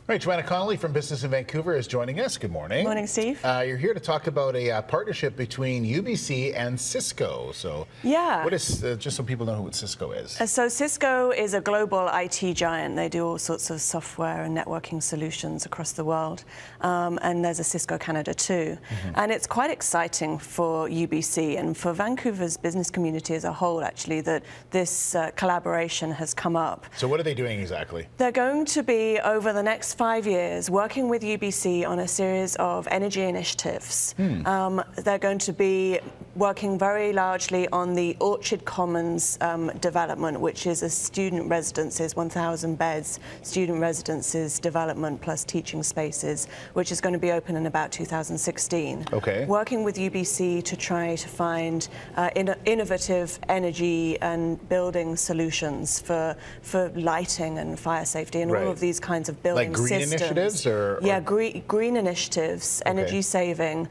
All right, Joanna Connolly from Business in Vancouver is joining us. Good morning. Morning, Steve. You're here to talk about a partnership between UBC and Cisco. So, yeah. What is, just so people know what Cisco is. So Cisco is a global IT giant. They do all sorts of software and networking solutions across the world. And there's a Cisco Canada too. And it's quite exciting for UBC and for Vancouver's business community as a whole, actually, that this collaboration has come up. So what are they doing exactly? They're going to be, over the next 5 years, working with UBC on a series of energy initiatives. They're going to be working very largely on the Orchard Commons development, which is a student residences, 1,000 beds, student residences development plus teaching spaces, which is going to be open in about 2016. Okay. Working with UBC to try to find innovative energy and building solutions for lighting and fire safety and all of these kinds of building systems. Green initiatives? Yeah, green initiatives, energy saving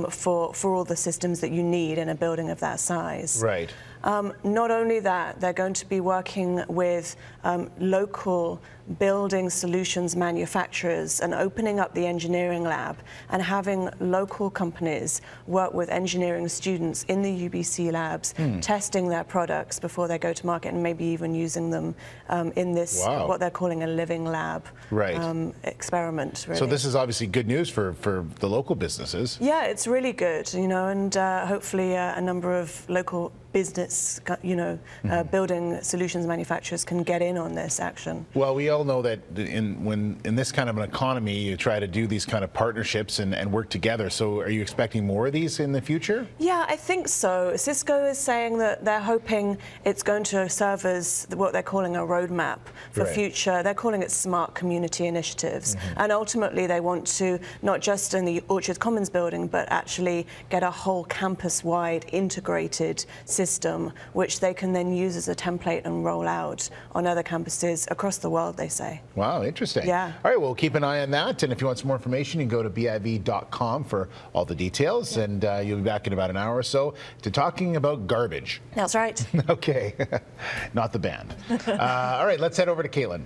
for all the systems that you need in a building of that size. Right. Not only that, they're going to be working with local building solutions manufacturers and opening up the engineering lab and having local companies work with engineering students in the UBC labs, testing their products before they go to market and maybe even using them in this, what they're calling a living lab experiment. Really. So this is obviously good news for the local businesses. Yeah, it's really good, you know, and hopefully a number of local business, building solutions manufacturers can get in on this action. Well, we all know that in this kind of an economy, you try to do these kind of partnerships and work together. So are you expecting more of these in the future? Yeah, I think so. Cisco is saying that they're hoping it's going to serve as what they're calling a roadmap for future. They're calling it smart community initiatives. And ultimately, they want to, not just in the Orchard Commons building, but actually get a whole campus-wide integrated system, which they can then use as a template and roll out on other campuses across the world, they say. Wow, interesting. Yeah. All right, well, keep an eye on that. And if you want some more information, you can go to biv.com for all the details. And you'll be back in about an hour or so to talking about garbage. That's right. Okay. Not the band. All right, let's head over to Caitlin.